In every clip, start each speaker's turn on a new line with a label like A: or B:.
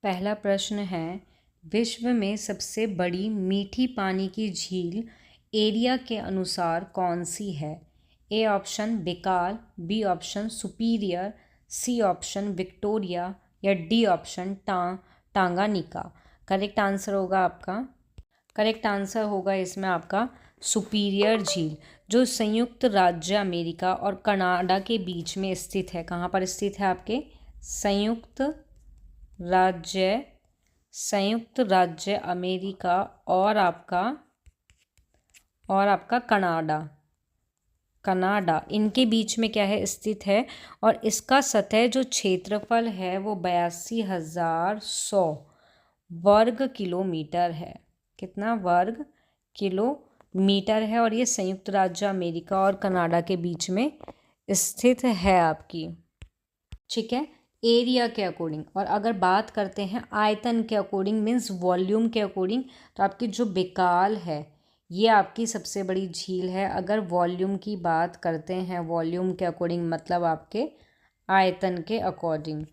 A: पहला प्रश्न है, विश्व में सबसे बड़ी मीठी पानी की झील एरिया के अनुसार कौन सी है? A option Baikal, B option Superior, C option Victoria या D option Tanganyika. Correct answer होगा आपका इसमें आपका सुपीरियर झील, जो संयुक्त राज्य अमेरिका और कनाडा के बीच में स्थित है। कहाँ पर स्थित है? आपके संयुक्त राज्य अमेरिका और आपका कनाडा इनके बीच में क्या है? स्थित है। और इसका सतह जो क्षेत्रफल है वो 82,100 वर्ग किलोमीटर है। कितना वर्ग किलोमीटर है? और ये संयुक्त राज्य अमेरिका और कनाडा के बीच में स्थित है आपकी। ठीक है, एरिया के अकॉर्डिंग। और अगर बात करते हैं आयतन के अकॉर्डिंग, मीन्स वॉल्यूम के अकॉर्डिंग, तो आपकी जो बेकाल है ये आपकी सबसे बड़ी झील है। अगर वॉल्यूम की बात करते हैं, वॉल्यूम के अकॉर्डिंग मतलब आपके आयतन के अकॉर्डिंग।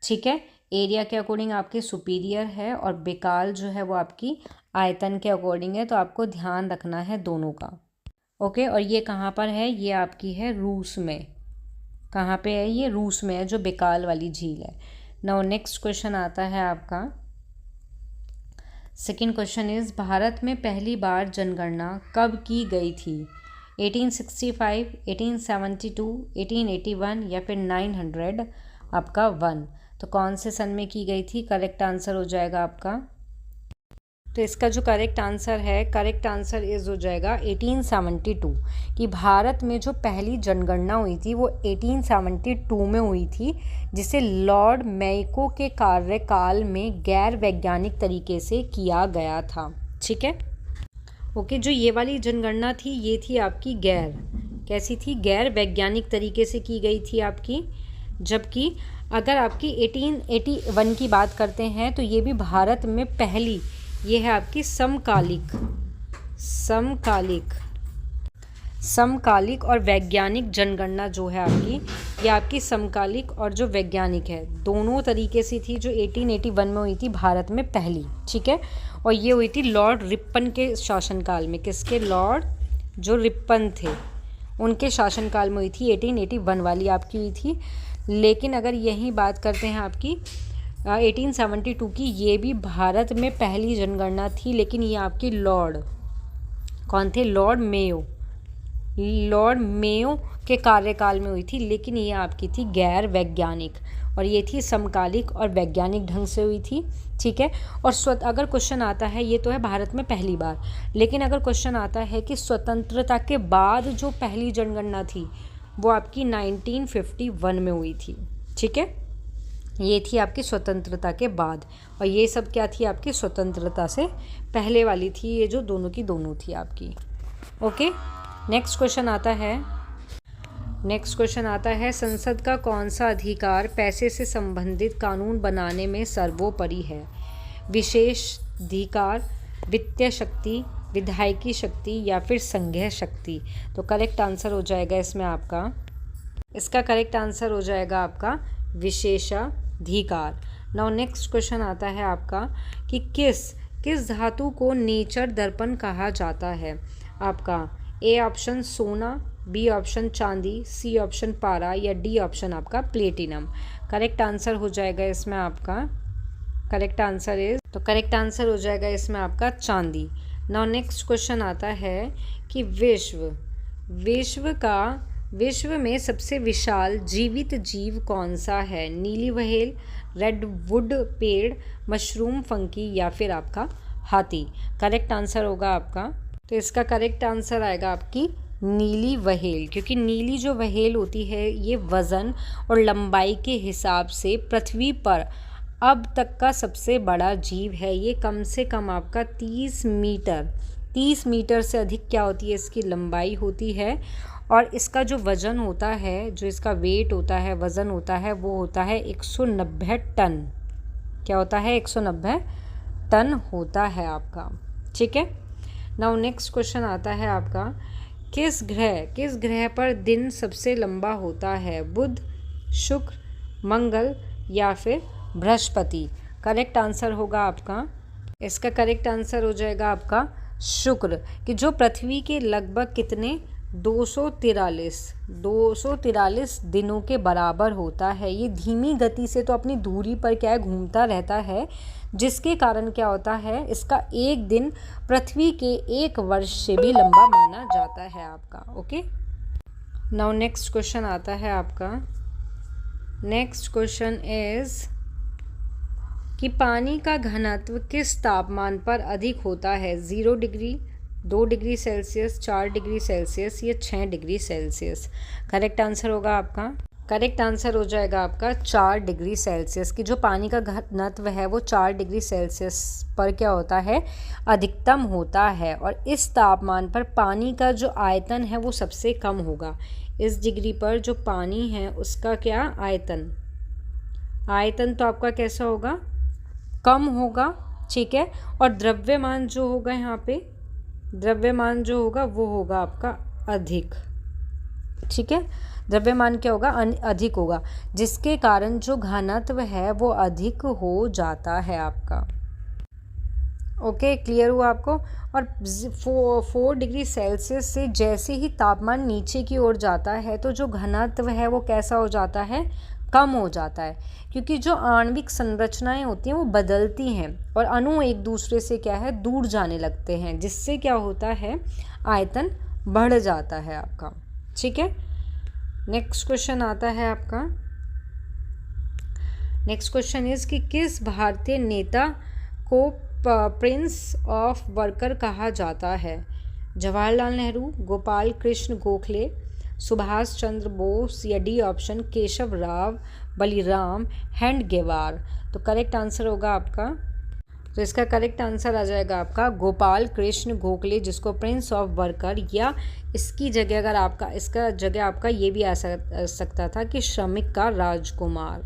A: ठीक है, एरिया के अकॉर्डिंग आपके सुपीरियर है और बेकाल जो है वो आपकी आयतन के अकॉर्डिंग है। तो आपको ध्यान रखना है दोनों का। ओके, और ये कहाँ पर है? ये आपकी है रूस में। कहाँ पे है? ये रूस में है, जो बेकाल वाली झील है। नाउ नेक्स्ट क्वेश्चन आता है आपका। सेकंड क्वेश्चन इज, भारत में पहली बार जनगणना कब की गई थी? 1865, 1872, 1881 या फिर 900 आपका 1। तो कौन से सन में की गई थी? करेक्ट आंसर हो जाएगा आपका, तो इसका जो करेक्ट आंसर इज हो जाएगा 1872। कि भारत में जो पहली जनगणना हुई थी वो 1872 में हुई थी, जिसे लॉर्ड मेयो के कार्यकाल में गैर वैज्ञानिक तरीके से किया गया था। ठीक है, ओके। जो ये वाली जनगणना थी ये थी आपकी कैसी थी? गैर वैज्ञानिक तरीके से की गई थी आपकी। जबकि अगर आपकी 1881 की बात करते हैं तो ये भी भारत में पहली, ये है आपकी समकालिक और वैज्ञानिक जनगणना जो है आपकी, ये आपकी समकालिक और जो वैज्ञानिक है दोनों तरीके से थी, जो 1881 में हुई थी भारत में पहली। ठीक है, और ये हुई थी लॉर्ड रिपन के शासनकाल में। किसके? लॉर्ड जो रिपन थे उनके शासनकाल में हुई थी, 1881 वाली आपकी हुई थी। लेकिन अगर यही बात करते हैं आपकी 1872 की, ये भी भारत में पहली जनगणना थी, लेकिन ये आपकी कौन थे? लॉर्ड मेयो के कार्यकाल में हुई थी, लेकिन ये आपकी थी गैर वैज्ञानिक, और ये थी समकालिक और वैज्ञानिक ढंग से हुई थी। ठीक है, और अगर क्वेश्चन आता है, ये तो है भारत में पहली बार, लेकिन अगर क्वेश्चन आता है कि स्वतंत्रता के बाद जो पहली जनगणना थी वो आपकी 1951 में हुई थी। ठीक है, ये थी आपकी स्वतंत्रता के बाद, और ये सब क्या थी? आपकी स्वतंत्रता से पहले वाली थी, ये जो दोनों की दोनों थी आपकी। ओके, नेक्स्ट क्वेश्चन आता है, संसद का कौन सा अधिकार पैसे से संबंधित कानून बनाने में सर्वोपरि है? विशेषाधिकार, वित्तीय शक्ति, विधायकी शक्ति या फिर संघीय शक्ति। तो करेक्ट आंसर हो जाएगा इसका करेक्ट आंसर हो जाएगा आपका विशेषाधिकार। नाउ नेक्स्ट क्वेश्चन आता है आपका कि किस धातु को नेचर दर्पण कहा जाता है? आपका ए ऑप्शन सोना, बी ऑप्शन चांदी, सी ऑप्शन पारा या डी ऑप्शन आपका प्लेटिनम। करेक्ट आंसर हो जाएगा इसमें आपका करेक्ट आंसर हो जाएगा इसमें आपका चांदी। नाउ नेक्स्ट क्वेश्चन आता है कि विश्व में सबसे विशाल जीवित जीव कौन सा है? नीली व्हेल, रेडवुड पेड़, मशरूम फंकी या फिर आपका हाथी। करेक्ट आंसर होगा आपका, तो इसका करेक्ट आंसर आएगा आपकी नीली व्हेल, क्योंकि नीली जो व्हेल होती है ये वज़न और लंबाई के हिसाब से पृथ्वी पर अब तक का सबसे बड़ा जीव है। ये कम से कम आपका 30 मीटर से अधिक क्या होती है? इसकी लंबाई होती है, और इसका जो वज़न होता है, जो इसका वेट होता है, वज़न होता है, वो होता है 190 टन। क्या होता है? 190 टन होता है आपका। ठीक है, नाउ नेक्स्ट क्वेश्चन आता है आपका, किस ग्रह पर दिन सबसे लंबा होता है? बुध, शुक्र, मंगल या फिर बृहस्पति। करेक्ट आंसर होगा आपका, इसका करेक्ट आंसर हो जाएगा आपका शुक्र, कि जो पृथ्वी के लगभग कितने 243 दिनों के बराबर होता है। ये धीमी गति से तो अपनी दूरी पर क्या है घूमता रहता है, जिसके कारण क्या होता है, इसका एक दिन पृथ्वी के एक वर्ष से भी लंबा माना जाता है आपका। ओके, नाउ नेक्स्ट क्वेश्चन आता है आपका। नेक्स्ट क्वेश्चन इज कि पानी का घनत्व किस तापमान पर अधिक होता है, 0 degree, 2 degree Celsius, 4 degree Celsius या 6 डिग्री सेल्सियस। करेक्ट आंसर होगा आपका, करेक्ट आंसर हो जाएगा आपका 4 डिग्री सेल्सियस, की जो पानी का घनत्व है वो 4 डिग्री सेल्सियस पर क्या होता है, अधिकतम होता है। और इस तापमान पर पानी का जो आयतन है वो सबसे कम होगा। इस डिग्री पर जो पानी है उसका क्या आयतन, आयतन तो आपका कैसा होगा, कम होगा, ठीक है। और द्रव्यमान जो होगा यहाँ पे, द्रव्यमान जो होगा वो होगा आपका अधिक, ठीक है। द्रव्यमान क्या होगा, अधिक होगा, जिसके कारण जो घनत्व है वो अधिक हो जाता है आपका। ओके, क्लियर हुआ आपको। और 4 डिग्री सेल्सियस से जैसे ही तापमान नीचे की ओर जाता है तो जो घनत्व है वो कैसा हो जाता है, कम हो जाता है, क्योंकि जो आणविक संरचनाएं होती हैं वो बदलती हैं और अणु एक दूसरे से क्या है दूर जाने लगते हैं, जिससे क्या होता है, आयतन बढ़ जाता है आपका, ठीक है। नेक्स्ट क्वेश्चन आता है आपका। नेक्स्ट क्वेश्चन इज कि किस भारतीय नेता को प्रिंस ऑफ वर्कर कहा जाता है, जवाहरलाल नेहरू, गोपाल कृष्ण गोखले, सुभाष चंद्र बोस या डी ऑप्शन केशव राव बलिराम हेडगेवार। तो करेक्ट आंसर होगा आपका, तो इसका करेक्ट आंसर आ जाएगा आपका गोपाल कृष्ण गोखले, जिसको प्रिंस ऑफ वर्कर, या इसकी जगह अगर आपका, इसका जगह आपका ये भी आ सकता था कि श्रमिक का राजकुमार,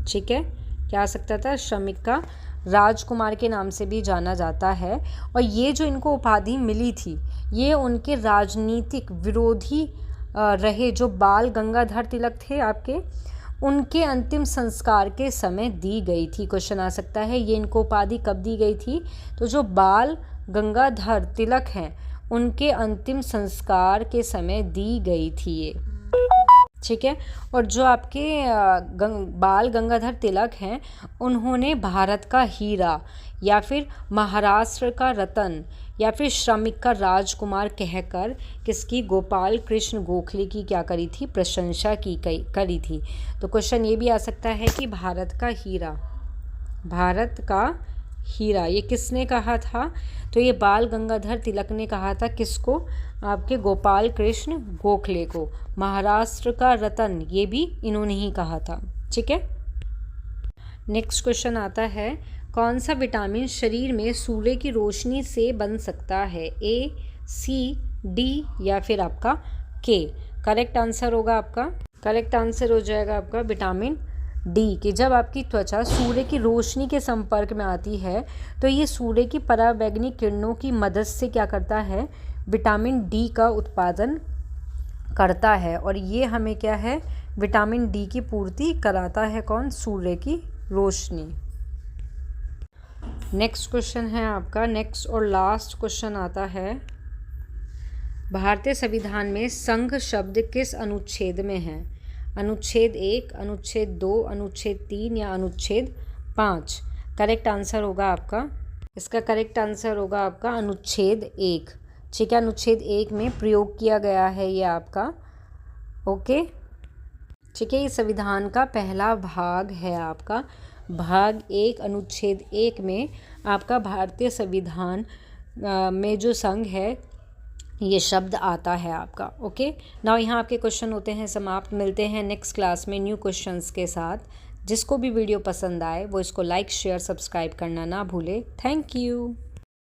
A: ठीक है। क्या आ सकता था, श्रमिक का राजकुमार के नाम से भी जाना जाता है। और ये जो इनको उपाधि मिली थी ये उनके राजनीतिक विरोधी रहे जो बाल गंगाधर तिलक थे आपके, उनके अंतिम संस्कार के समय दी गई थी। क्वेश्चन आ सकता है ये इनको उपाधि कब दी गई थी, तो जो बाल गंगाधर तिलक हैं उनके अंतिम संस्कार के समय दी गई थी ये, ठीक है। और जो आपके बाल गंगाधर तिलक हैं उन्होंने भारत का हीरा या फिर महाराष्ट्र का रतन या फिर श्रमिक का राजकुमार कहकर किसकी, गोपाल कृष्ण गोखले की क्या करी थी, प्रशंसा करी थी। तो क्वेश्चन ये भी आ सकता है कि भारत का हीरा, भारत का हीरा ये किसने कहा था, तो ये बाल गंगाधर तिलक ने कहा था। किसको, आपके गोपाल कृष्ण गोखले को। महाराष्ट्र का रतन ये भी इन्होंने ही कहा था, ठीक है। नेक्स्ट क्वेश्चन आता है, कौन सा विटामिन शरीर में सूर्य की रोशनी से बन सकता है, ए, सी, डी या फिर आपका के। करेक्ट आंसर होगा आपका, करेक्ट आंसर हो जाएगा आपका विटामिन डी, कि जब आपकी त्वचा सूर्य की रोशनी के संपर्क में आती है तो ये सूर्य की पराबैंगनी किरणों की मदद से क्या करता है, विटामिन डी का उत्पादन करता है। और ये हमें क्या है, विटामिन डी की पूर्ति कराता है कौन, सूर्य की रोशनी। नेक्स्ट क्वेश्चन है आपका, नेक्स्ट और लास्ट क्वेश्चन आता है, भारतीय संविधान में संघ शब्द किस अनुच्छेद में है, अनुच्छेद 1, अनुच्छेद 2, अनुच्छेद 3 या अनुच्छेद 5। करेक्ट आंसर होगा आपका, इसका करेक्ट आंसर होगा आपका अनुच्छेद 1, ठीक है। अनुच्छेद 1 में प्रयोग किया गया है ये आपका, ओके, ठीक है। ये संविधान का पहला भाग है आपका, भाग 1 अनुच्छेद 1 में आपका भारतीय संविधान में जो संघ है ये शब्द आता है आपका, ओके। नाउ यहाँ आपके क्वेश्चन होते हैं समाप्त। मिलते हैं नेक्स्ट क्लास में न्यू क्वेश्चंस के साथ। जिसको भी वीडियो पसंद आए वो इसको लाइक शेयर सब्सक्राइब करना ना भूले। Thank you.